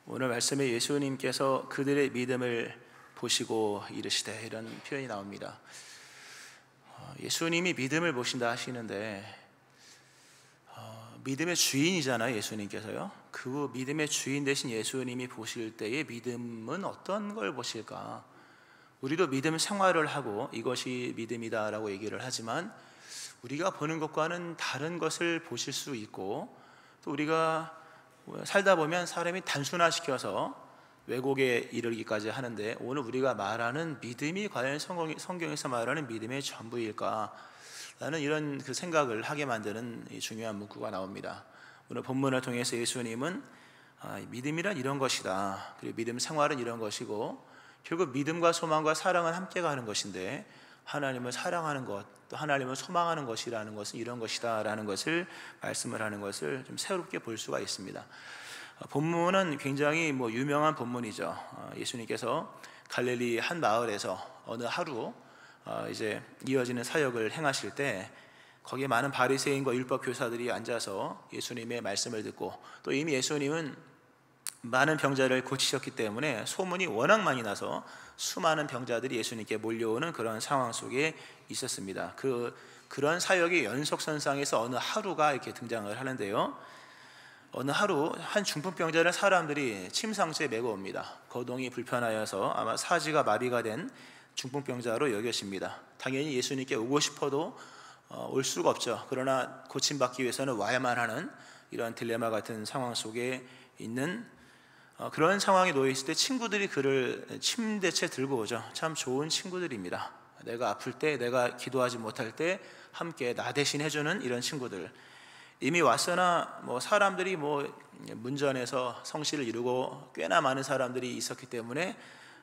오늘 말씀에 예수님께서 그들의 믿음을 보시고 이르시되 이런 표현이 나옵니다. 예수님이 믿음을 보신다 하시는데 믿음의 주인이잖아요. 예수님께서요. 그 믿음의 주인 되신 예수님이 보실 때의 믿음은 어떤 걸 보실까? 우리도 믿음 생활을 하고 이것이 믿음이다라고 얘기를 하지만 우리가 보는 것과는 다른 것을 보실 수 있고, 또 우리가 살다 보면 사람이 단순화시켜서 왜곡에 이르기까지 하는데, 오늘 우리가 말하는 믿음이 과연 성경에서 말하는 믿음의 전부일까? 라는 이런 그 생각을 하게 만드는 중요한 문구가 나옵니다. 오늘 본문을 통해서 예수님은 믿음이란 이런 것이다, 그리고 믿음 생활은 이런 것이고, 결국 믿음과 소망과 사랑은 함께 가는 것인데 하나님을 사랑하는 것, 또 하나님을 소망하는 것이라는 것은 이런 것이다 라는 것을 말씀을 하는 것을 좀 새롭게 볼 수가 있습니다. 본문은 굉장히 유명한 본문이죠. 예수님께서 갈릴리 한 마을에서 어느 하루 이제 이어지는 사역을 행하실 때 거기에 많은 바리새인과 율법 교사들이 앉아서 예수님의 말씀을 듣고, 또 이미 예수님은 많은 병자를 고치셨기 때문에 소문이 워낙 많이 나서 수많은 병자들이 예수님께 몰려오는 그런 상황 속에 있었습니다. 그런 사역의 연속선상에서 어느 하루가 이렇게 등장을 하는데요, 어느 하루 한 중풍병자를 사람들이 침상째에 메고 옵니다. 거동이 불편하여서 아마 사지가 마비가 된 중풍병자로 여겨집니다. 당연히 예수님께 오고 싶어도 올 수가 없죠. 그러나 고침받기 위해서는 와야만 하는 이런 딜레마 같은 상황 속에 있는 그런 상황에 놓여 있을 때 친구들이 그를 침대채 들고 오죠. 참 좋은 친구들입니다. 내가 아플 때, 내가 기도하지 못할 때 함께 나 대신 해주는 이런 친구들. 이미 왔으나 사람들이 문전에서 성실을 이루고 꽤나 많은 사람들이 있었기 때문에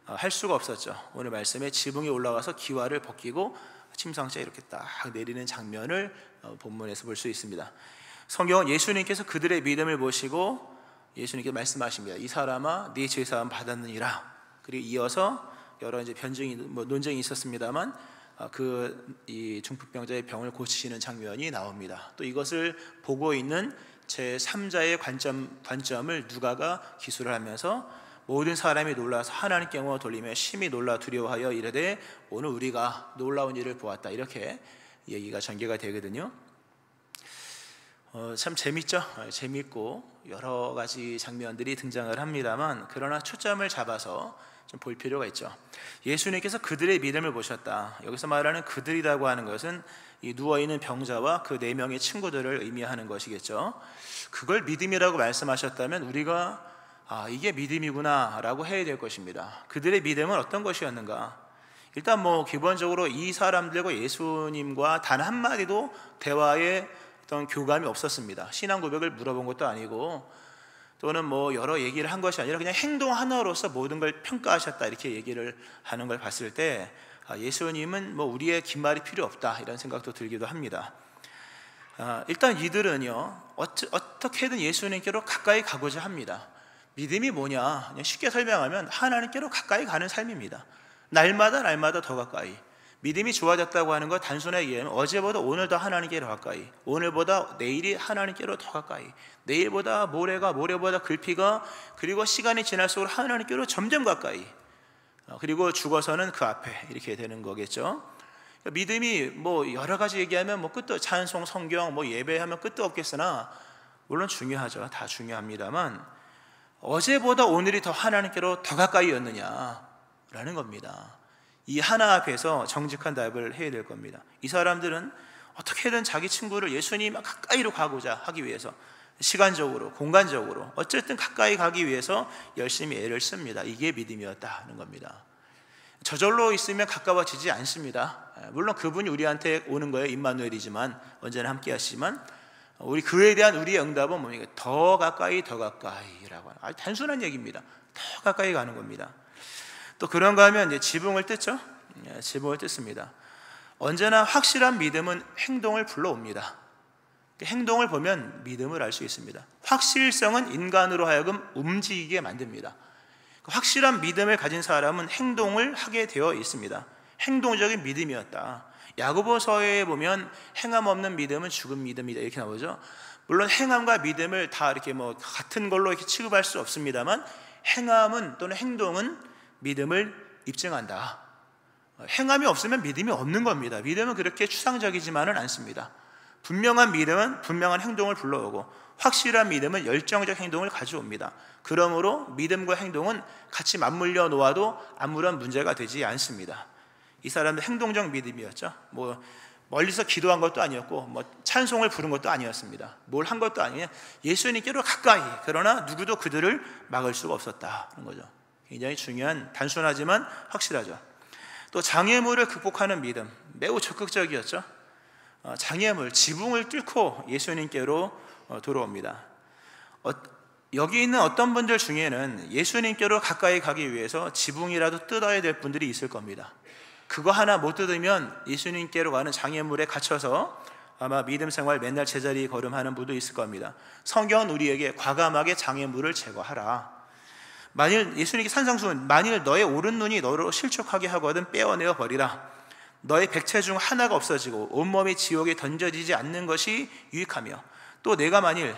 할 수가 없었죠. 오늘 말씀에 지붕에 올라가서 기와를 벗기고 침상째에 이렇게 딱 내리는 장면을 본문에서 볼 수 있습니다. 성경은 예수님께서 그들의 믿음을 보시고 예수님께 말씀하십니다. 이 사람아, 네 죄사함 받았느니라. 그리고 이어서 여러 이제 변증이 논쟁이 있었습니다만 이 중풍병자의 병을 고치시는 장면이 나옵니다. 또 이것을 보고 있는 제 3자의 관점을 누가가 기술을 하면서 모든 사람이 놀라서 하나님께 영광을 돌리며 심히 놀라 두려워하여 이르되 오늘 우리가 놀라운 일을 보았다, 이렇게 얘기가 전개가 되거든요. 참 재밌죠. 재밌고 여러 가지 장면들이 등장을 합니다만, 그러나 초점을 잡아서 좀 볼 필요가 있죠. 예수님께서 그들의 믿음을 보셨다. 여기서 말하는 그들이라고 하는 것은 이 누워있는 병자와 그 4명의 친구들을 의미하는 것이겠죠. 그걸 믿음이라고 말씀하셨다면 우리가 이게 믿음이구나 라고 해야 될 것입니다. 그들의 믿음은 어떤 것이었는가? 일단 기본적으로 이 사람들과 예수님과 단 한마디도 대화에 어떤 교감이 없었습니다. 신앙 고백을 물어본 것도 아니고, 또는 여러 얘기를 한 것이 아니라 그냥 행동 하나로서 모든 걸 평가하셨다, 이렇게 얘기를 하는 걸 봤을 때 예수님은 우리의 긴 말이 필요 없다, 이런 생각도 들기도 합니다. 일단 이들은요, 어떻게든 예수님께로 가까이 가고자 합니다. 믿음이 뭐냐, 그냥 쉽게 설명하면 하나님께로 가까이 가는 삶입니다. 날마다 더 가까이. 믿음이 좋아졌다고 하는 것 단순하게 얘기하면 어제보다 오늘 더 하나님께로 가까이, 오늘보다 내일이 하나님께로 더 가까이, 내일보다 모레보다 글피가, 그리고 시간이 지날수록 하나님께로 점점 가까이, 그리고 죽어서는 그 앞에, 이렇게 되는 거겠죠. 믿음이 여러 가지 얘기하면 끝도, 찬송, 성경, 예배하면 끝도 없겠으나 물론 중요하죠. 다 중요합니다만 어제보다 오늘이 더 하나님께로 더 가까이였느냐라는 겁니다. 이 하나 앞에서 정직한 답을 해야 될 겁니다. 이 사람들은 어떻게든 자기 친구를 예수님 가까이로 가고자 하기 위해서 시간적으로, 공간적으로 어쨌든 가까이 가기 위해서 열심히 애를 씁니다. 이게 믿음이었다는 겁니다. 저절로 있으면 가까워지지 않습니다. 물론 그분이 우리한테 오는 거예요. 임마누엘이지만, 언제나 함께 하시지만 우리 그에 대한 우리의 응답은 뭡니까? 더 가까이라고 하는 아주 단순한 얘기입니다. 더 가까이 가는 겁니다. 또 그런가 하면 이제 지붕을 뜯죠. 지붕을 뜯습니다. 언제나 확실한 믿음은 행동을 불러옵니다. 행동을 보면 믿음을 알 수 있습니다. 확실성은 인간으로 하여금 움직이게 만듭니다. 확실한 믿음을 가진 사람은 행동을 하게 되어 있습니다. 행동적인 믿음이었다. 야고보서에 보면 행함 없는 믿음은 죽은 믿음이다, 이렇게 나오죠. 물론 행함과 믿음을 다 이렇게 같은 걸로 이렇게 취급할 수 없습니다만 행함은 또는 행동은 믿음을 입증한다. 행함이 없으면 믿음이 없는 겁니다. 믿음은 그렇게 추상적이지만은 않습니다. 분명한 믿음은 분명한 행동을 불러오고 확실한 믿음은 열정적 행동을 가져옵니다. 그러므로 믿음과 행동은 같이 맞물려 놓아도 아무런 문제가 되지 않습니다. 이 사람은 행동적 믿음이었죠. 멀리서 기도한 것도 아니었고 찬송을 부른 것도 아니었습니다. 뭘 한 것도 아니에요. 예수님께로 가까이, 그러나 누구도 그들을 막을 수가 없었다 그런 거죠. 굉장히 중요한, 단순하지만 확실하죠. 또 장애물을 극복하는 믿음, 매우 적극적이었죠. 장애물, 지붕을 뚫고 예수님께로 돌아옵니다. 여기 있는 어떤 분들 중에는 예수님께로 가까이 가기 위해서 지붕이라도 뜯어야 될 분들이 있을 겁니다. 그거 하나 못 뜯으면 예수님께로 가는 장애물에 갇혀서 아마 믿음 생활 맨날 제자리 걸음하는 분도 있을 겁니다. 성경은 우리에게 과감하게 장애물을 제거하라. 만일 예수님께 산상수훈, 만일 너의 오른 눈이 너로 실족하게 하거든 빼어내어 버리라. 너의 백체 중 하나가 없어지고 온몸이 지옥에 던져지지 않는 것이 유익하며, 또 내가 만일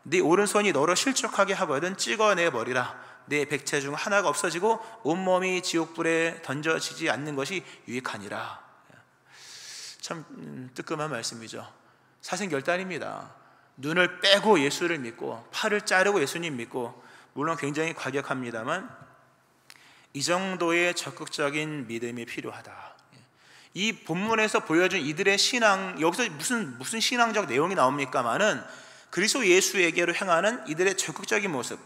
네 오른손이 너로 실족하게 하거든 찍어내 버리라. 내 백체 중 하나가 없어지고 온몸이 지옥불에 던져지지 않는 것이 유익하니라. 참 뜨끔한 말씀이죠. 사생결단입니다. 눈을 빼고 예수를 믿고 팔을 자르고 예수님 믿고, 물론 굉장히 과격합니다만 이 정도의 적극적인 믿음이 필요하다. 이 본문에서 보여준 이들의 신앙, 여기서 무슨 신앙적 내용이 나옵니까마는 그리스도 예수에게로 향하는 이들의 적극적인 모습,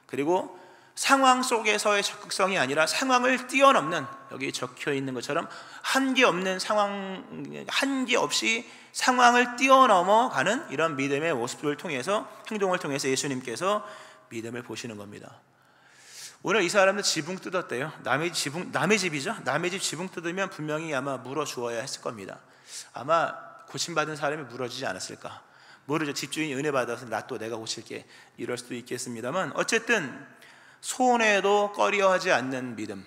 그리고 상황 속에서의 적극성이 아니라 상황을 뛰어넘는, 여기 적혀 있는 것처럼 한계 없는 상황, 한계 없이 상황을 뛰어넘어가는 이런 믿음의 모습을 통해서, 행동을 통해서 예수님께서 믿음을 보시는 겁니다. 오늘 이 사람들 지붕 뜯었대요. 남의 집이죠. 남의 집 지붕 뜯으면 분명히 아마 물어 주어야 했을 겁니다. 아마 고침받은 사람이 물어주지 않았을까 모르죠. 집주인이 은혜 받아서 나 또 내가 고칠게 이럴 수도 있겠습니다만, 어쨌든 손해도 꺼려하지 않는 믿음.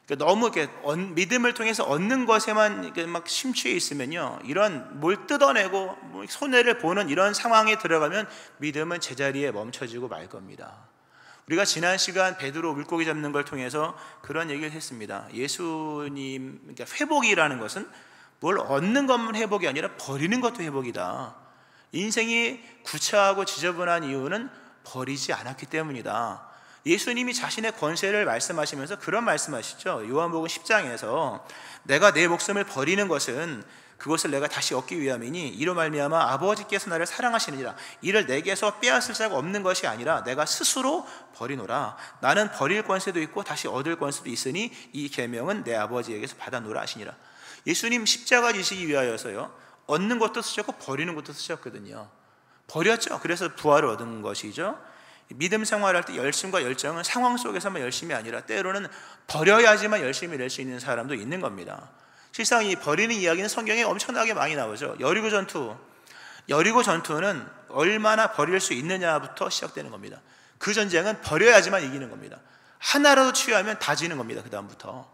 그러니까 너무 이렇게 믿음을 통해서 얻는 것에만 막 심취해 있으면요, 이런 뭘 뜯어내고 손해를 보는 이런 상황에 들어가면 믿음은 제자리에 멈춰지고 말 겁니다. 우리가 지난 시간 베드로 물고기 잡는 걸 통해서 그런 얘기를 했습니다. 예수님, 그러니까 회복이라는 것은 뭘 얻는 것만 회복이 아니라 버리는 것도 회복이다. 인생이 구차하고 지저분한 이유는 버리지 않았기 때문이다. 예수님이 자신의 권세를 말씀하시면서 그런 말씀하시죠. 요한복음 10장에서 내가 내 목숨을 버리는 것은 그것을 내가 다시 얻기 위함이니 이로 말미암아 아버지께서 나를 사랑하시느니라. 이를 내게서 빼앗을 자가 없는 것이 아니라 내가 스스로 버리노라. 나는 버릴 권세도 있고 다시 얻을 권세도 있으니 이 계명은 내 아버지에게서 받아노라 하시니라. 예수님 십자가 지시기 위하여서요, 얻는 것도 쓰셨고 버리는 것도 쓰셨거든요. 버렸죠. 그래서 부활을 얻은 것이죠. 믿음 생활할 때 열심과 열정은 상황 속에서만 열심이 아니라 때로는 버려야지만 열심히 낼 수 있는 사람도 있는 겁니다. 실상 이 버리는 이야기는 성경에 엄청나게 많이 나오죠. 여리고 전투는 얼마나 버릴 수 있느냐부터 시작되는 겁니다. 그 전쟁은 버려야지만 이기는 겁니다. 하나라도 취하면 다 지는 겁니다. 그 다음부터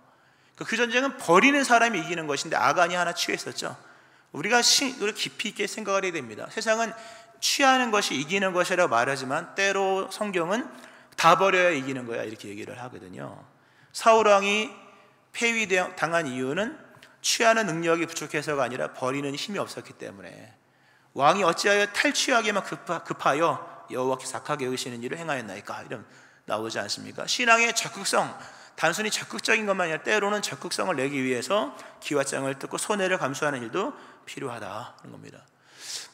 그 전쟁은 버리는 사람이 이기는 것인데 아간이 하나 취했었죠. 우리가 깊이 있게 생각을 해야 됩니다. 세상은 취하는 것이 이기는 것이라고 말하지만 때로 성경은 다 버려야 이기는 거야 이렇게 얘기를 하거든요. 사울왕이 폐위당한 이유는 취하는 능력이 부족해서가 아니라 버리는 힘이 없었기 때문에, 왕이 어찌하여 탈취하기만 급하여 여호와께서 악하게 여기시는 일을 행하였나이까, 이런 나오지 않습니까? 신앙의 적극성, 단순히 적극적인 것만 아니라 때로는 적극성을 내기 위해서 기와장을 뜯고 손해를 감수하는 일도 필요하다는 겁니다.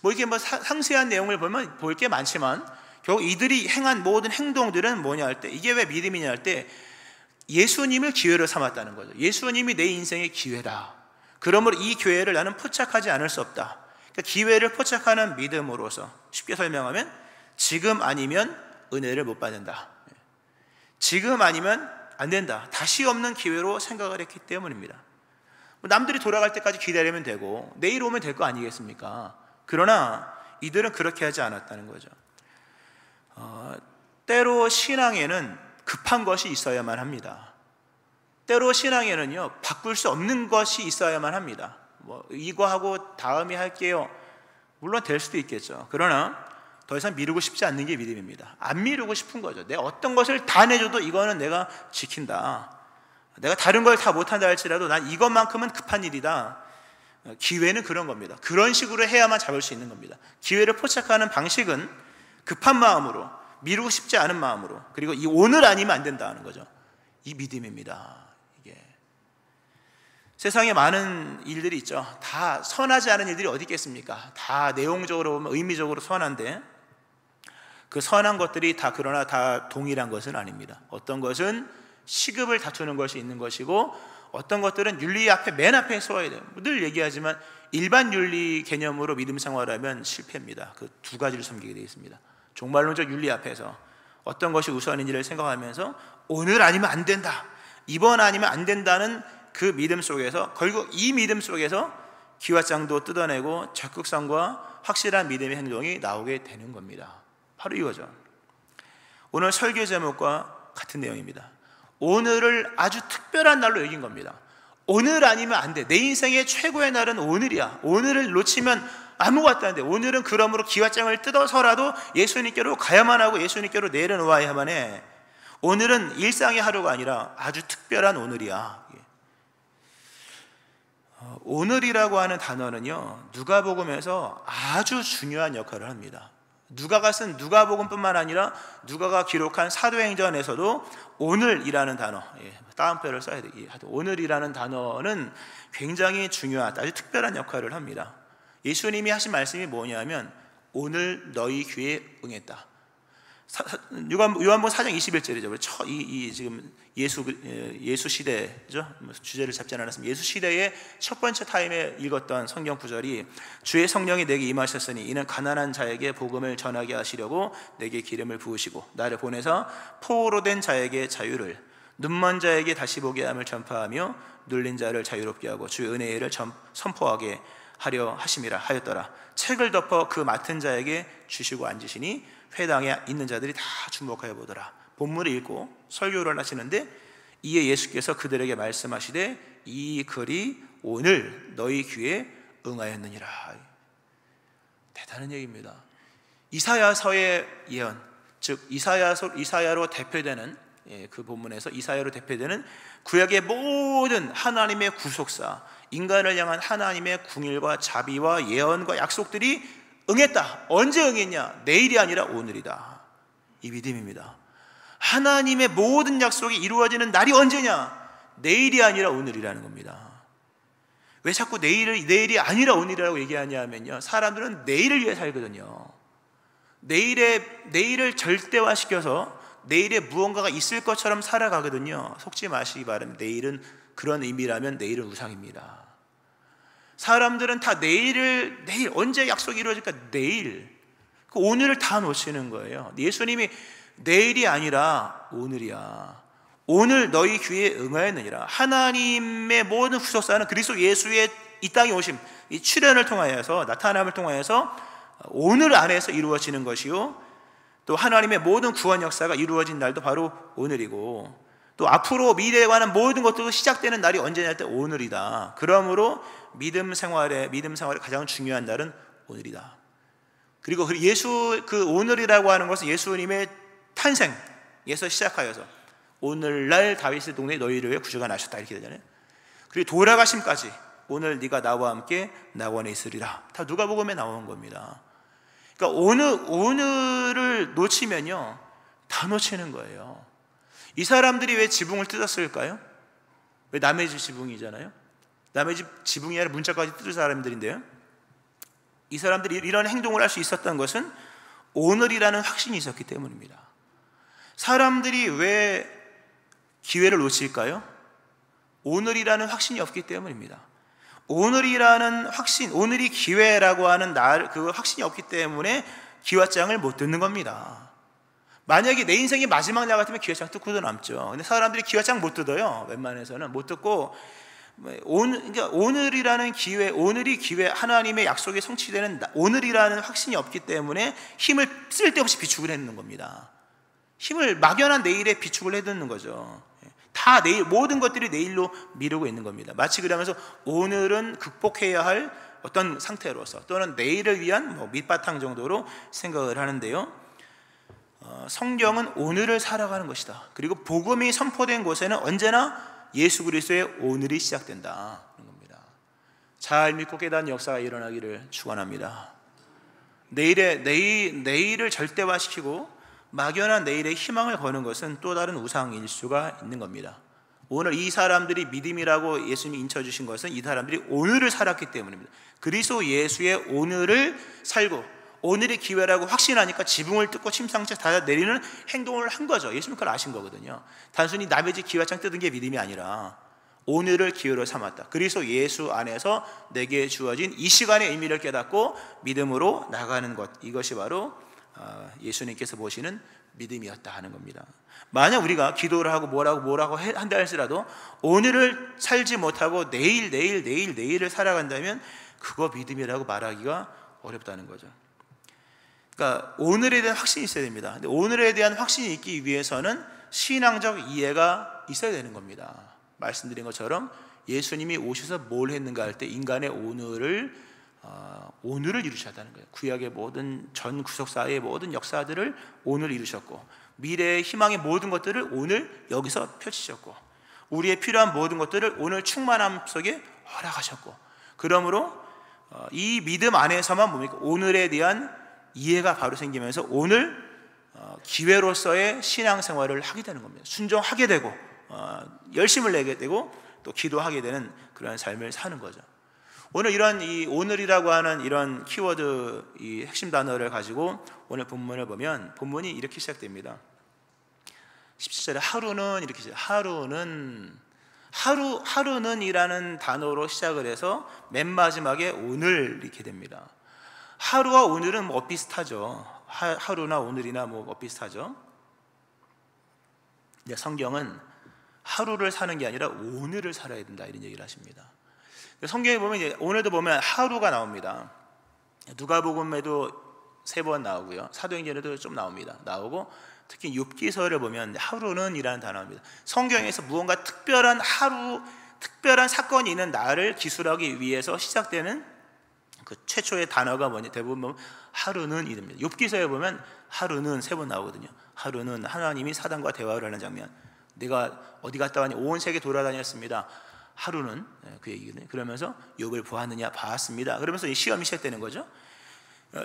이렇게 상세한 내용을 보면 볼 게 많지만 결국 이들이 행한 모든 행동들은 뭐냐 할 때, 이게 왜 믿음이냐 할 때 예수님을 기회로 삼았다는 거죠. 예수님이 내 인생의 기회다. 그러므로 이 기회를 나는 포착하지 않을 수 없다. 그러니까 기회를 포착하는 믿음으로서 쉽게 설명하면 지금 아니면 은혜를 못 받는다. 지금 아니면 안 된다. 다시 없는 기회로 생각을 했기 때문입니다. 남들이 돌아갈 때까지 기다리면 되고 내일 오면 될 거 아니겠습니까? 그러나 이들은 그렇게 하지 않았다는 거죠. 때로 신앙에는 급한 것이 있어야만 합니다. 때로 신앙에는요, 바꿀 수 없는 것이 있어야만 합니다. 이거 하고 다음에 할게요. 물론 될 수도 있겠죠. 그러나 더 이상 미루고 싶지 않는 게 믿음입니다. 안 미루고 싶은 거죠. 내가 어떤 것을 다 내줘도 이거는 내가 지킨다. 내가 다른 걸 다 못한다 할지라도 난 이것만큼은 급한 일이다. 기회는 그런 겁니다. 그런 식으로 해야만 잡을 수 있는 겁니다. 기회를 포착하는 방식은 급한 마음으로, 미루고 싶지 않은 마음으로, 그리고 이 오늘 아니면 안 된다는 거죠. 이 믿음입니다. 이게 세상에 많은 일들이 있죠. 다 선하지 않은 일들이 어디 있겠습니까? 다 내용적으로 보면 의미적으로 선한데 그 선한 것들이 다 그러나 다 동일한 것은 아닙니다. 어떤 것은 시급을 다투는 것이 있는 것이고 어떤 것들은 윤리 앞에 맨 앞에 서야 돼요. 늘 얘기하지만 일반 윤리 개념으로 믿음 생활하면 실패입니다. 그 두 가지를 섬기게 되어 있습니다. 종말론적 윤리 앞에서 어떤 것이 우선인지를 생각하면서 오늘 아니면 안 된다, 이번 아니면 안 된다는 그 믿음 속에서, 결국 이 믿음 속에서 기왓장도 뜯어내고 적극성과 확실한 믿음의 행동이 나오게 되는 겁니다. 바로 이거죠. 오늘 설교 제목과 같은 내용입니다. 오늘을 아주 특별한 날로 여긴 겁니다. 오늘 아니면 안 돼. 내 인생의 최고의 날은 오늘이야. 오늘을 놓치면 아무것도 안 돼. 오늘은 그러므로 기왓장을 뜯어서라도 예수님께로 가야만 하고 예수님께로 내려놓아야만 해. 오늘은 일상의 하루가 아니라 아주 특별한 오늘이야. 오늘이라고 하는 단어는요, 누가복음에서 아주 중요한 역할을 합니다. 누가가 쓴 누가복음뿐만 아니라 누가가 기록한 사도행전에서도 오늘이라는 단어, 따옴표를 써야 돼. 오늘이라는 단어는 굉장히 중요한, 아주 특별한 역할을 합니다. 예수님이 하신 말씀이 뭐냐면 오늘 너희 귀에 응했다. 요한복음 4장 21절이죠. 지금 예수 시대죠. 주제를 잡지 않았습니다. 예수 시대의 첫 번째 타임에 읽었던 성경 구절이 주의 성령이 내게 임하셨으니 이는 가난한 자에게 복음을 전하게 하시려고 내게 기름을 부으시고 나를 보내서 포로로 된 자에게 자유를, 눈먼 자에게 다시 보게 함을 전파하며 눌린 자를 자유롭게 하고 주의 은혜를 선포하게 하려 하심이라 하였더라. 책을 덮어 그 맡은 자에게 주시고 앉으시니 회당에 있는 자들이 다 주목하여 보더라. 본문을 읽고 설교를 하시는데 이에 예수께서 그들에게 말씀하시되 이 글이 오늘 너희 귀에 응하였느니라. 대단한 얘기입니다. 이사야서의 예언, 즉 이사야로 대표되는, 그 본문에서 이사야로 대표되는 구약의 모든 하나님의 구속사, 인간을 향한 하나님의 궁일과 자비와 예언과 약속들이 응했다. 언제 응했냐? 내일이 아니라 오늘이다. 이 믿음입니다. 하나님의 모든 약속이 이루어지는 날이 언제냐? 내일이 아니라 오늘이라는 겁니다. 왜 자꾸 내일이 아니라 오늘이라고 얘기하냐면요, 사람들은 내일을 위해 살거든요. 내일을 절대화시켜서 내일에 무언가가 있을 것처럼 살아가거든요. 속지 마시기 바랍니다. 내일은 그런 의미라면 내일은 우상입니다. 사람들은 다 내일 언제 약속이 이루어질까? 내일. 그 오늘을 다 놓치는 거예요. 예수님이 내일이 아니라 오늘이야. 오늘 너희 귀에 응하였느니라. 하나님의 모든 후속사는 그리스도 예수의 이 땅에 오심, 이 출현을 통하여서, 나타남을 통하여서 오늘 안에서 이루어지는 것이요, 또 하나님의 모든 구원 역사가 이루어진 날도 바로 오늘이고, 또 앞으로 미래에 관한 모든 것들도 시작되는 날이 언제냐 할 때 오늘이다. 그러므로 믿음 생활의 가장 중요한 날은 오늘이다. 그리고 그 오늘이라고 하는 것은 예수님의 탄생에서 시작하여서 오늘날 다윗의 동네에 너희를 위해 구주가 나셨다, 이렇게 되잖아요. 그리고 돌아가심까지 오늘 네가 나와 함께 낙원에 있으리라. 다 누가복음에 나오는 겁니다. 그러니까 오늘을 놓치면요, 다 놓치는 거예요. 이 사람들이 왜 지붕을 뜯었을까요? 왜 남의 집 지붕이잖아요. 남의 집 지붕이 아니라 문짝까지 뜯을 사람들인데요, 이 사람들이 이런 행동을 할 수 있었던 것은 오늘이라는 확신이 있었기 때문입니다. 사람들이 왜 기회를 놓칠까요? 오늘이라는 확신이 없기 때문입니다. 오늘이라는 확신, 오늘이 기회라고 하는 그 확신이 없기 때문에 기왓장을 못 뜯는 겁니다. 만약에 내 인생이 마지막 날 같으면 기왓장 뜯고도 남죠. 근데 사람들이 기왓장 못 뜯어요. 웬만해서는 못 뜯고, 그러니까 오늘이라는 기회, 오늘이 기회, 하나님의 약속이 성취되는 오늘이라는 확신이 없기 때문에 힘을 쓸데없이 비축을 해놓는 겁니다. 힘을 막연한 내일에 비축을 해놓는 거죠. 모든 것들이 내일로 미루고 있는 겁니다. 마치 그러면서 오늘은 극복해야 할 어떤 상태로서 또는 내일을 위한 밑바탕 정도로 생각을 하는데요. 성경은 오늘을 살아가는 것이다. 그리고 복음이 선포된 곳에는 언제나 예수 그리스도의 오늘이 시작된다. 잘 믿고 깨닫는 역사가 일어나기를 축원합니다. 내일을 절대화시키고 막연한 내일의 희망을 거는 것은 또 다른 우상일 수가 있는 겁니다. 오늘 이 사람들이 믿음이라고 예수님이 인쳐주신 것은 이 사람들이 오늘을 살았기 때문입니다. 그리스도 예수의 오늘을 살고 오늘의 기회라고 확신하니까 지붕을 뜯고 침상째 다 내리는 행동을 한 거죠. 예수님 그걸 아신 거거든요. 단순히 남의 집 기와장 뜯은 게 믿음이 아니라 오늘을 기회로 삼았다. 그리스도 예수 안에서 내게 주어진 이 시간의 의미를 깨닫고 믿음으로 나가는 것, 이것이 바로 예수님께서 보시는 믿음이었다 하는 겁니다. 만약 우리가 기도를 하고 뭐라고 한다 할지라도 오늘을 살지 못하고 내일을 살아간다면 그거 믿음이라고 말하기가 어렵다는 거죠. 그러니까 오늘에 대한 확신이 있어야 됩니다. 근데 오늘에 대한 확신이 있기 위해서는 신앙적 이해가 있어야 되는 겁니다. 말씀드린 것처럼 예수님이 오셔서 뭘 했는가 할 때 인간의 오늘을 이루셨다는 거예요. 구약의 모든 전 구속사의 모든 역사들을 오늘 이루셨고 미래의 희망의 모든 것들을 오늘 여기서 펼치셨고 우리의 필요한 모든 것들을 오늘 충만함 속에 허락하셨고 그러므로 이 믿음 안에서만 뭡니까? 오늘에 대한 이해가 바로 생기면서 오늘 기회로서의 신앙생활을 하게 되는 겁니다. 순종하게 되고 열심을 내게 되고 또 기도하게 되는 그런 삶을 사는 거죠. 오늘 이런 이 오늘이라고 하는 이런 키워드 이 핵심 단어를 가지고 오늘 본문을 보면 본문이 이렇게 시작됩니다. 17절에 하루는 이렇게 시작. 하루는 이라는 단어로 시작을 해서 맨 마지막에 오늘 이렇게 됩니다. 하루와 오늘은 뭐 비슷하죠. 하루나 오늘이나 뭐 비슷하죠. 근데 성경은 하루를 사는 게 아니라 오늘을 살아야 된다 이런 얘기를 하십니다. 성경에 보면 이제 오늘도 보면 하루가 나옵니다. 누가복음에도 3번 나오고요. 사도행전에도 좀 나오고 특히 욥기서를 보면 하루는 이라는 단어입니다. 성경에서 무언가 특별한 사건이 있는 날을 기술하기 위해서 시작되는 그 최초의 단어가 뭐냐 대부분 보면 하루는 이릅니다. 욥기서에 보면 하루는 3번 나오거든요. 하루는 하나님이 사단과 대화를 하는 장면. 내가 어디 갔다 왔니? 온 세계 돌아다녔습니다. 하루는 그 얘기거든요. 그러면서 욥을 보았느냐? 봤습니다. 그러면서 이 시험이 시작되는 거죠.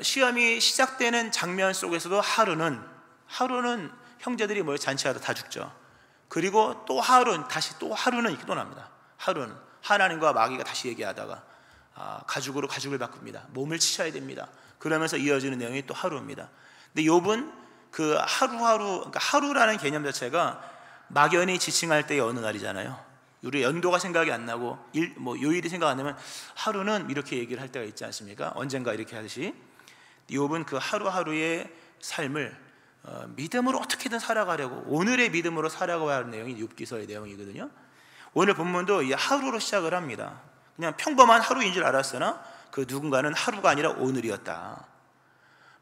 시험이 시작되는 장면 속에서도 하루는 형제들이 모여 잔치하다 다 죽죠. 그리고 또 하루는 이렇게 또 납니다. 하루는 하나님과 마귀가 다시 얘기하다가 가죽으로 가죽을 바꿉니다. 몸을 치셔야 됩니다. 그러면서 이어지는 내용이 또 하루입니다. 근데 욥은 그 그러니까 하루라는 개념 자체가 막연히 지칭할 때의 어느 날이잖아요. 우리 연도가 생각이 안 나고 요일이 생각 안 나면 하루는 이렇게 얘기를 할 때가 있지 않습니까? 언젠가 이렇게 하듯이 욥은 그 하루하루의 삶을 믿음으로 어떻게든 살아가려고 오늘의 믿음으로 살아가야 하는 내용이 욥기서의 내용이거든요. 오늘 본문도 이 하루로 시작을 합니다. 그냥 평범한 하루인 줄 알았으나 그 누군가는 하루가 아니라 오늘이었다.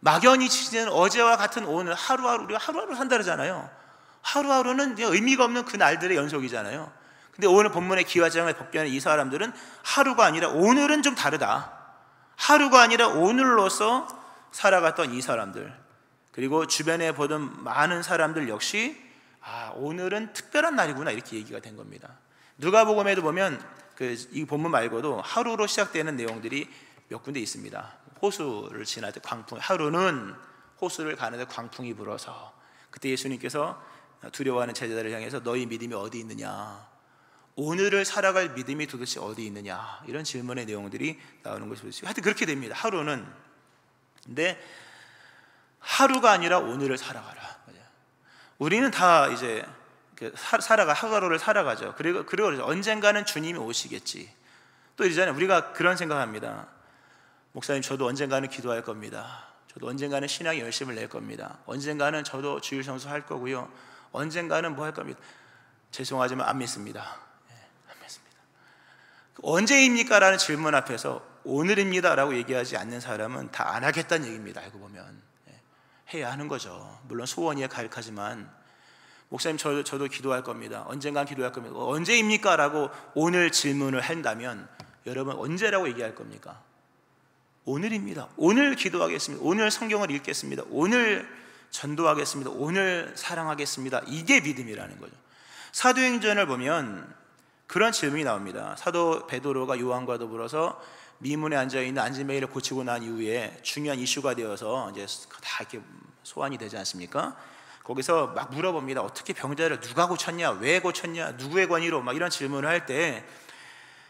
막연히 지치는 어제와 같은 오늘 우리가 하루하루 산다잖아요. 하루하루는 의미가 없는 그 날들의 연속이잖아요. 근데 오늘 본문의 기와장을 벗겨낸 이 사람들은 하루가 아니라 오늘은 좀 다르다. 하루가 아니라 오늘로서 살아갔던 이 사람들, 그리고 주변에 보던 많은 사람들 역시 오늘은 특별한 날이구나 이렇게 얘기가 된 겁니다. 누가복음에도 보면 이 본문 말고도 하루로 시작되는 내용들이 몇 군데 있습니다. 호수를 지날 때 하루는 호수를 가는데 광풍이 불어서 그때 예수님께서 두려워하는 제자들을 향해서 너희 믿음이 어디 있느냐, 오늘을 살아갈 믿음이 도대체 어디 있느냐, 이런 질문의 내용들이 나오는 것을 보시죠. 하여튼 그렇게 됩니다. 하루는. 근데 하루가 아니라 오늘을 살아가라. 우리는 다 이제 하루하루를 살아가죠. 그리고 언젠가는 주님이 오시겠지. 또 이러잖아요. 우리가 그런 생각합니다. 목사님, 저도 언젠가는 기도할 겁니다. 저도 언젠가는 신앙의 열심을 낼 겁니다. 언젠가는 저도 주일 성수할 거고요. 언젠가는 뭐 할 겁니다. 죄송하지만 안 믿습니다. 안 믿습니다. 언제입니까? 라는 질문 앞에서 오늘입니다 라고 얘기하지 않는 사람은 다 안 하겠다는 얘기입니다. 알고 보면 해야 하는 거죠. 물론 소원이야 가득하지만 목사님, 저도 기도할 겁니다. 언젠간 기도할 겁니다. 언제입니까? 라고 오늘 질문을 한다면 여러분 언제라고 얘기할 겁니까? 오늘입니다. 오늘 기도하겠습니다. 오늘 성경을 읽겠습니다. 오늘 전도하겠습니다. 오늘 사랑하겠습니다. 이게 믿음이라는 거죠. 사도행전을 보면 그런 질문이 나옵니다. 사도 베드로가 요한과 더불어서 미문에 앉아있는 안지메이를 고치고 난 이후에 중요한 이슈가 되어서 이제 다 이렇게 소환이 되지 않습니까? 거기서 막 물어봅니다. 어떻게 병자를 누가 고쳤냐? 왜 고쳤냐? 누구의 권위로? 막 이런 질문을 할 때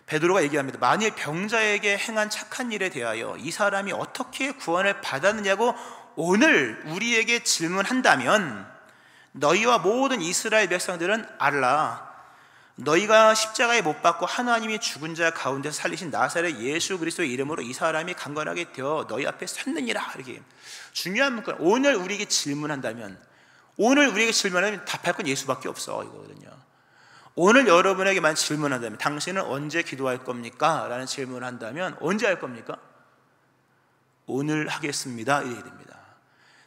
베드로가 얘기합니다. 만일 병자에게 행한 착한 일에 대하여 이 사람이 어떻게 구원을 받았느냐고 오늘 우리에게 질문한다면 너희와 모든 이스라엘 백성들은 알라. 너희가 십자가에 못 박고 하나님이 죽은 자 가운데서 살리신 나사렛 예수 그리스도의 이름으로 이 사람이 강건하게 되어 너희 앞에 섰느니라. 이렇게 중요한 문구. 오늘 우리에게 질문한다면, 오늘 우리에게 질문하면 답할 건 예수밖에 없어 이거거든요. 오늘 여러분에게만 질문한다면 당신은 언제 기도할 겁니까? 라는 질문을 한다면 언제 할 겁니까? 오늘 하겠습니다 이래야 됩니다.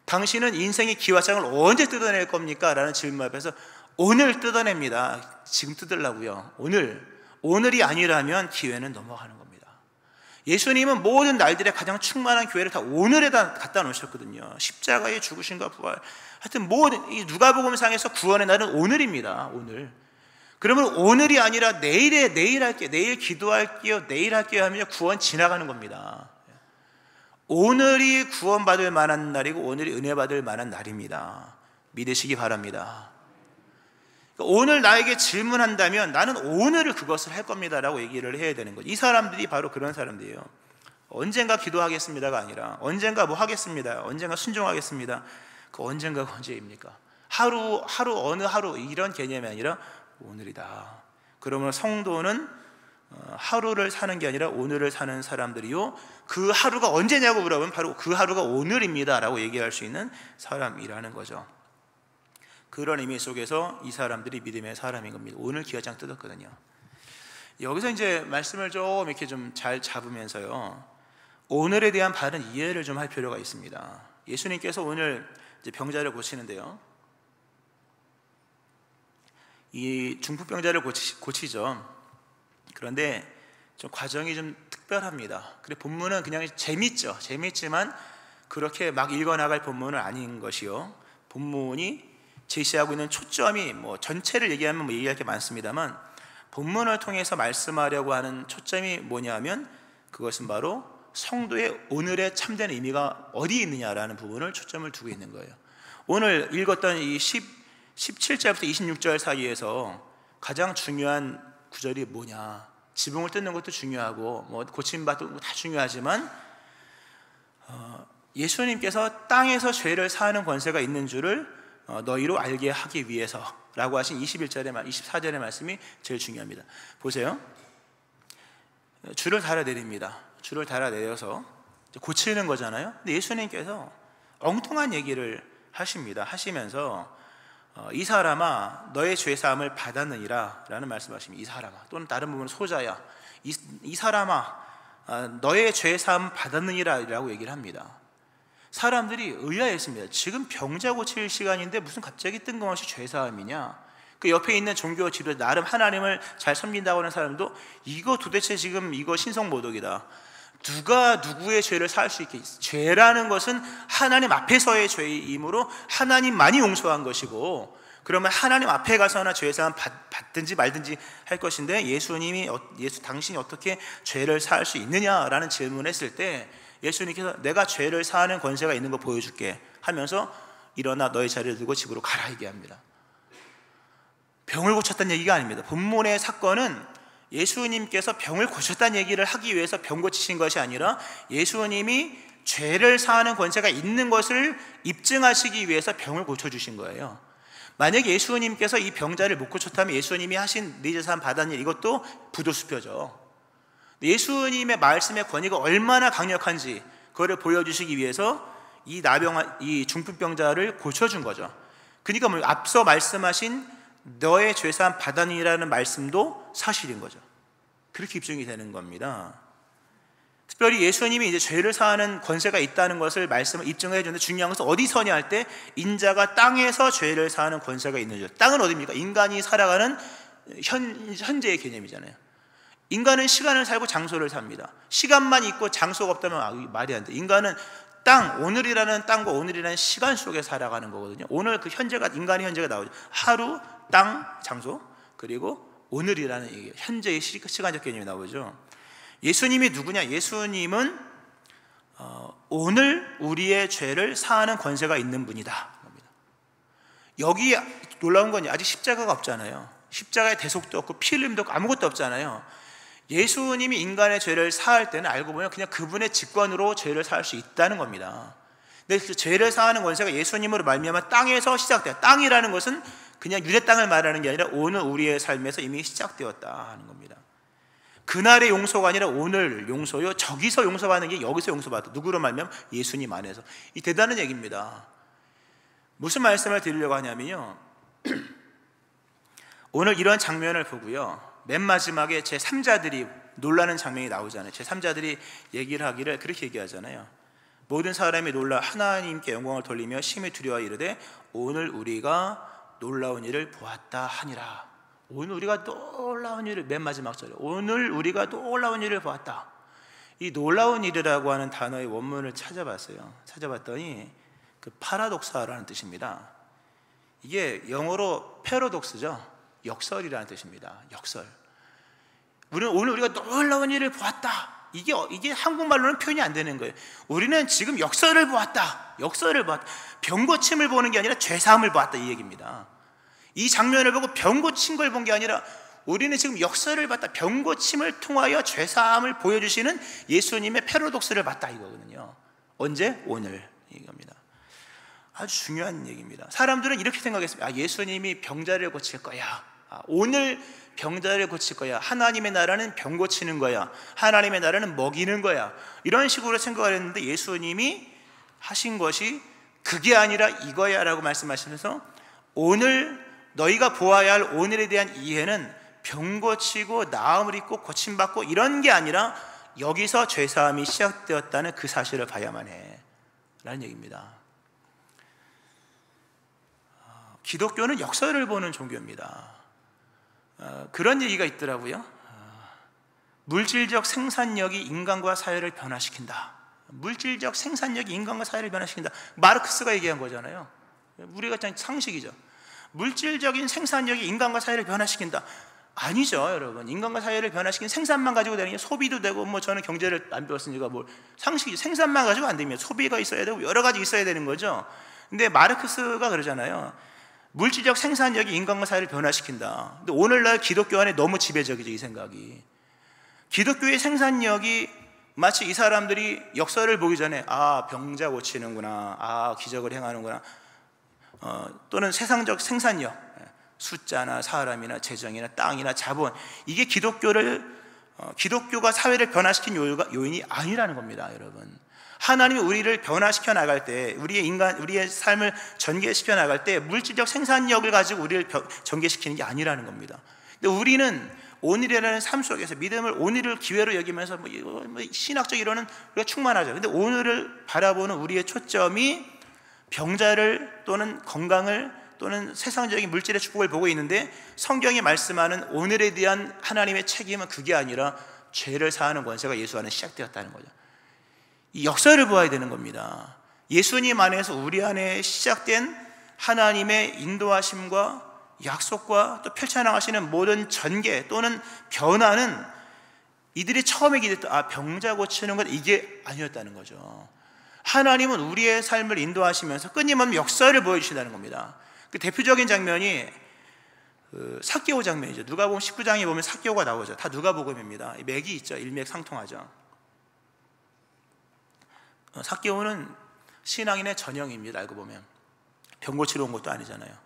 당신은 인생의 기와장을 언제 뜯어낼 겁니까? 라는 질문 앞에서 오늘 뜯어냅니다. 지금 뜯으려고요. 오늘이 아니라면 기회는 넘어가는 겁니다. 예수님은 모든 날들의 가장 충만한 교회를 다 오늘에다 갖다 놓으셨거든요. 십자가의 죽으심과 부활, 하여튼 모든 이 누가복음상에서 구원의 날은 오늘입니다. 오늘. 그러면 오늘이 아니라 내일 할게요, 내일 기도할게요, 내일 할게요 하면 구원 지나가는 겁니다. 오늘이 구원받을 만한 날이고 오늘이 은혜 받을 만한 날입니다. 믿으시기 바랍니다. 오늘 나에게 질문한다면 나는 오늘 그것을 할 겁니다라고 얘기를 해야 되는 거죠. 이 사람들이 바로 그런 사람들이에요. 언젠가 기도하겠습니다가 아니라 언젠가 뭐 하겠습니다, 언젠가 순종하겠습니다. 그 언젠가가 언제입니까? 하루 어느 하루 이런 개념이 아니라 오늘이다. 그러면 성도는 하루를 사는 게 아니라 오늘을 사는 사람들이요, 그 하루가 언제냐고 물어보면 바로 그 하루가 오늘입니다 라고 얘기할 수 있는 사람이라는 거죠. 그런 의미 속에서 이 사람들이 믿음의 사람인 겁니다. 오늘 기와장 뜯었거든요. 여기서 이제 말씀을 좀 이렇게 좀 잘 잡으면서요, 오늘에 대한 바른 이해를 좀 할 필요가 있습니다. 예수님께서 오늘 이제 병자를 고치는데요, 이 중풍병자를 고치죠. 그런데 좀 과정이 좀 특별합니다. 그래 본문은 그냥 재밌죠. 재밌지만 그렇게 막 읽어나갈 본문은 아닌 것이요, 본문이 제시하고 있는 초점이 뭐 전체를 얘기하면 뭐 얘기할 게 많습니다만 본문을 통해서 말씀하려고 하는 초점이 뭐냐면 그것은 바로 성도의 오늘의 참된 의미가 어디에 있느냐라는 부분을 초점을 두고 있는 거예요. 오늘 읽었던 이 17절부터 26절 사이에서 가장 중요한 구절이 뭐냐, 지붕을 뜯는 것도 중요하고 뭐 고침받는 것도 다 중요하지만 예수님께서 땅에서 죄를 사하는 권세가 있는 줄을 너희로 알게 하기 위해서라고 하신 24절의 말씀이 제일 중요합니다. 보세요. 줄을 달아내립니다. 줄을 달아내려서 고치는 거잖아요. 근데 예수님께서 엉뚱한 얘기를 하십니다. 하시면서 이 사람아 너의 죄사함을 받았느니라 라는 말씀하십니다. 이 사람아, 또는 다른 부분은 소자야, 이 사람아 너의 죄사함 받았느니라 라고 얘기를 합니다. 사람들이 의아했습니다. 지금 병자 고칠 시간인데 무슨 갑자기 뜬금없이 죄사함이냐. 그 옆에 있는 종교 지도 나름 하나님을 잘 섬긴다고 하는 사람도 이거 도대체 지금 이거 신성모독이다. 누가 누구의 죄를 사할 수 있게, 죄라는 것은 하나님 앞에서의 죄이므로 하나님만이 용서한 것이고, 그러면 하나님 앞에 가서나 죄사함 받든지 말든지 할 것인데 당신이 어떻게 죄를 사할 수 있느냐라는 질문을 했을 때 예수님께서 내가 죄를 사하는 권세가 있는 거 보여줄게 하면서 일어나 너의 자리를 두고 집으로 가라 얘기합니다. 병을 고쳤다는 얘기가 아닙니다. 본문의 사건은 예수님께서 병을 고쳤다는 얘기를 하기 위해서 병 고치신 것이 아니라 예수님이 죄를 사하는 권세가 있는 것을 입증하시기 위해서 병을 고쳐주신 거예요. 만약에 예수님께서 이 병자를 못 고쳤다면 예수님이 하신 네 죄사함 받은 일, 이것도 부도수표죠. 예수님의 말씀의 권위가 얼마나 강력한지 그거를 보여주시기 위해서 이 중풍병자를 고쳐준 거죠. 그러니까 뭐 앞서 말씀하신 너의 죄사함 받았니라는 말씀도 사실인 거죠. 그렇게 입증이 되는 겁니다. 특별히 예수님이 이제 죄를 사하는 권세가 있다는 것을 말씀을 입증해 주는데 중요한 것은 어디서냐 할 때 인자가 땅에서 죄를 사하는 권세가 있는 줄. 땅은 어디입니까? 인간이 살아가는 현재의 개념이잖아요. 인간은 시간을 살고 장소를 삽니다. 시간만 있고 장소가 없다면 말이 안 돼. 인간은 땅, 오늘이라는 땅과 오늘이라는 시간 속에 살아가는 거거든요. 오늘 그 현재가, 인간의 현재가 나오죠. 하루, 땅, 장소, 그리고 오늘이라는 얘기, 현재의 시간적 개념이 나오죠. 예수님이 누구냐? 예수님은 오늘 우리의 죄를 사하는 권세가 있는 분이다. 여기 놀라운 건 아직 십자가가 없잖아요. 십자가의 대속도 없고 피 흘림도 없고 아무것도 없잖아요. 예수님이 인간의 죄를 사할 때는 알고 보면 그냥 그분의 직권으로 죄를 사할 수 있다는 겁니다. 근데 그 죄를 사하는 권세가 예수님으로 말미암아 땅에서 시작돼요. 땅이라는 것은 그냥 유대 땅을 말하는 게 아니라 오늘 우리의 삶에서 이미 시작되었다 하는 겁니다. 그날의 용서가 아니라 오늘 용서요. 저기서 용서받는 게 여기서 용서받다. 누구로 말미암아? 예수님 안에서. 이 대단한 얘기입니다. 무슨 말씀을 드리려고 하냐면요, 오늘 이런 장면을 보고요, 맨 마지막에 제3자들이 놀라는 장면이 나오잖아요. 제3자들이 얘기를 하기를 그렇게 얘기하잖아요. 모든 사람이 놀라 하나님께 영광을 돌리며 심히 두려워 이르되 오늘 우리가 놀라운 일을 보았다 하니라. 오늘 우리가 놀라운 일을, 맨 마지막 절에 오늘 우리가 놀라운 일을 보았다. 이 놀라운 일이라고 하는 단어의 원문을 찾아봤더니 그 파라독사라는 뜻입니다. 이게 영어로 패러독스죠. 역설이라는 뜻입니다. 역설. 오늘 우리가 놀라운 일을 보았다. 이게 한국말로는 표현이 안 되는 거예요. 우리는 지금 역설을 보았다. 역설을 보았다. 병고침을 보는 게 아니라 죄사함을 보았다, 이 얘기입니다. 이 장면을 보고 병고친 걸 본 게 아니라 우리는 지금 역설을 봤다. 병고침을 통하여 죄사함을 보여주시는 예수님의 패러독스를 봤다, 이거거든요. 언제? 오늘. 이겁니다. 아주 중요한 얘기입니다. 사람들은 이렇게 생각했습니다. 예수님이 병자를 고칠 거야. 오늘 병자를 고칠 거야. 하나님의 나라는 병 고치는 거야. 하나님의 나라는 먹이는 거야. 이런 식으로 생각을 했는데 예수님이 하신 것이 그게 아니라 이거야 라고 말씀하시면서 오늘 너희가 보아야 할 오늘에 대한 이해는 병 고치고 나음을 입고 고침받고 이런 게 아니라 여기서 죄사함이 시작되었다는 그 사실을 봐야만 해 라는 얘기입니다. 기독교는 역설을 보는 종교입니다. 그런 얘기가 있더라고요. 물질적 생산력이 인간과 사회를 변화시킨다. 물질적 생산력이 인간과 사회를 변화시킨다. 마르크스가 얘기한 거잖아요. 우리가 상식이죠. 물질적인 생산력이 인간과 사회를 변화시킨다. 아니죠, 여러분. 인간과 사회를 변화시키는 생산만 가지고 되는 게 소비도 되고, 저는 경제를 안 배웠으니까 상식이죠. 생산만 가지고 안 됩니다. 소비가 있어야 되고 여러 가지 있어야 되는 거죠. 근데 마르크스가 그러잖아요. 물질적 생산력이 인간과 사회를 변화시킨다. 근데 오늘날 기독교 안에 너무 지배적이죠, 이 생각이. 기독교의 생산력이 마치 이 사람들이 역설을 보기 전에 병자 고치는구나, 기적을 행하는구나, 또는 세상적 생산력, 숫자나 사람이나 재정이나 땅이나 자본, 이게 기독교가 사회를 변화시킨 요인이 아니라는 겁니다, 여러분. 하나님이 우리를 변화시켜 나갈 때, 우리의 삶을 전개시켜 나갈 때 물질적 생산력을 가지고 우리를 전개시키는 게 아니라는 겁니다. 근데 우리는 오늘이라는 삶 속에서 믿음을 오늘을 기회로 여기면서 신학적 이론은 우리가 충만하죠. 근데 오늘을 바라보는 우리의 초점이 병자를 또는 건강을 또는 세상적인 물질의 축복을 보고 있는데 성경이 말씀하는 오늘에 대한 하나님의 책임은 그게 아니라 죄를 사하는 권세가 예수 안에 시작되었다는 거죠. 이 역사를 보아야 되는 겁니다. 예수님 안에서 우리 안에 시작된 하나님의 인도하심과 약속과 또 펼쳐나가시는 모든 전개 또는 변화는 이들이 처음에 기대했던 병자 고치는 것, 이게 아니었다는 거죠. 하나님은 우리의 삶을 인도하시면서 끊임없는 역사를 보여주신다는 겁니다. 그 대표적인 장면이 삭개오 장면이죠. 누가복음 19장에 보면 삭개오가 나오죠. 다 누가복음입니다. 맥이 있죠. 일맥상통하죠. 삭개오는 신앙인의 전형입니다. 알고 보면 병 고치러 온 것도 아니잖아요.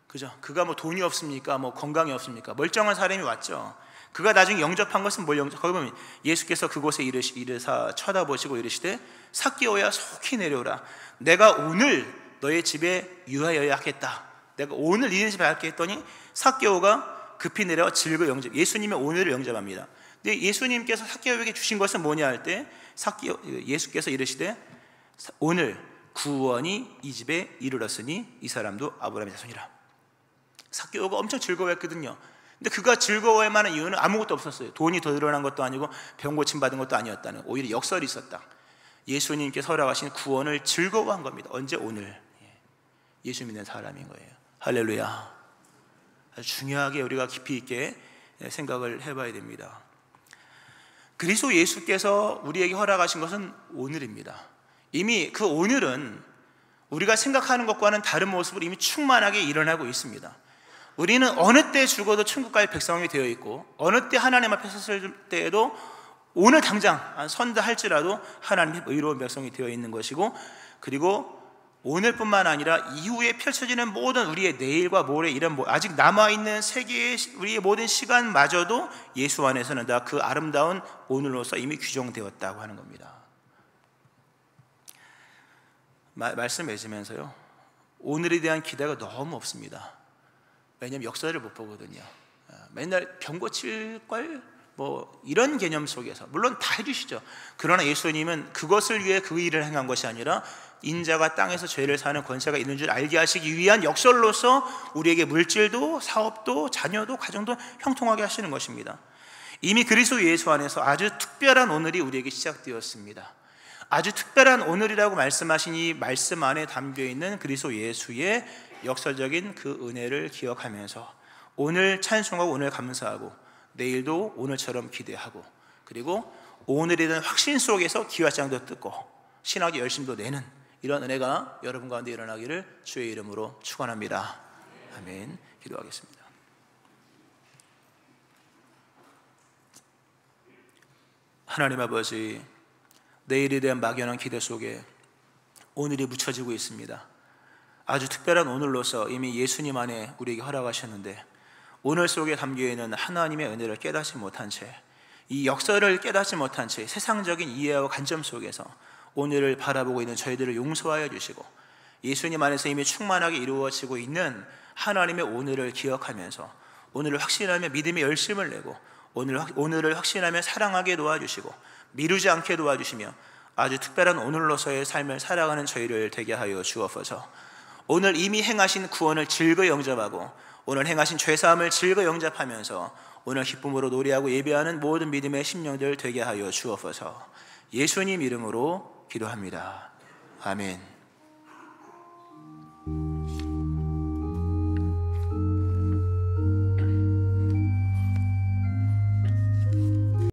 그죠? 그가 돈이 없습니까? 건강이 없습니까? 멀쩡한 사람이 왔죠. 그가 나중에 영접한 것은 뭘 영접? 거기 보면 예수께서 그곳에 이르사 쳐다보시고 이르시되 삭개오야 속히 내려오라. 내가 오늘 너의 집에 유하여야 하겠다. 내가 오늘 니네 집에 갈게 했더니 삭개오가 급히 내려와 즐거이 영접. 예수님의 오늘을 영접합니다. 근데 예수님께서 삭개오에게 주신 것은 뭐냐 할 때 예수께서 이르시되 오늘 구원이 이 집에 이르렀으니 이 사람도 아브라함의 자손이라. 삭개오가 엄청 즐거워했거든요. 근데 그가 즐거워할 만한 이유는 아무것도 없었어요. 돈이 더 늘어난 것도 아니고 병 고침 받은 것도 아니었다는, 오히려 역설이 있었다. 예수님께서 허락하신 구원을 즐거워한 겁니다. 언제? 오늘. 예수 믿는 사람인 거예요. 할렐루야. 아주 중요하게 우리가 깊이 있게 생각을 해봐야 됩니다. 그리스도 예수께서 우리에게 허락하신 것은 오늘입니다. 이미 그 오늘은 우리가 생각하는 것과는 다른 모습으로 이미 충만하게 일어나고 있습니다. 우리는 어느 때 죽어도 천국 갈 백성이 되어 있고, 어느 때 하나님 앞에 섰을 때에도 오늘 당장 선다 할지라도 하나님의 의로운 백성이 되어 있는 것이고, 그리고 오늘뿐만 아니라 이후에 펼쳐지는 모든 우리의 내일과 모레, 이런 아직 남아있는 세계의 우리의 모든 시간마저도 예수 안에서는 다 그 아름다운 오늘로서 이미 규정되었다고 하는 겁니다. 말씀 맺으면서요, 오늘에 대한 기대가 너무 없습니다. 왜냐하면 역사를 못 보거든요. 맨날 병 고칠걸 이런 개념 속에서, 물론 다 해주시죠. 그러나 예수님은 그것을 위해 그 일을 행한 것이 아니라 인자가 땅에서 죄를 사는 권세가 있는 줄 알게 하시기 위한 역설로서 우리에게 물질도 사업도 자녀도 가정도 형통하게 하시는 것입니다. 이미 그리스도 예수 안에서 아주 특별한 오늘이 우리에게 시작되었습니다. 아주 특별한 오늘이라고 말씀하신 이 말씀 안에 담겨있는 그리스도 예수의 역설적인 그 은혜를 기억하면서 오늘 찬송하고 오늘 감사하고 내일도 오늘처럼 기대하고, 그리고 오늘에 대한 확신 속에서 기와장도 뜯고 신학의 열심도 내는 이런 은혜가 여러분 가운데 일어나기를 주의 이름으로 축원합니다. 아멘. 기도하겠습니다. 하나님 아버지, 내일에 대한 막연한 기대 속에 오늘이 묻혀지고 있습니다. 아주 특별한 오늘로서 이미 예수님 안에 우리에게 허락하셨는데, 오늘 속에 담겨있는 하나님의 은혜를 깨닫지 못한 채, 이 역사를 깨닫지 못한 채 세상적인 이해와 관점 속에서 오늘을 바라보고 있는 저희들을 용서하여 주시고, 예수님 안에서 이미 충만하게 이루어지고 있는 하나님의 오늘을 기억하면서 오늘을 확신하며 믿음의 열심을 내고 오늘을 확신하며 사랑하게 도와주시고 미루지 않게 도와주시며 아주 특별한 오늘로서의 삶을 살아가는 저희를 되게 하여 주옵소서. 오늘 이미 행하신 구원을 즐거이 영접하고 오늘 행하신 죄사함을 즐거이 영접하면서 오늘 기쁨으로 노래하고 예배하는 모든 믿음의 심령들 되게 하여 주옵소서. 예수님 이름으로 기도합니다. 아멘.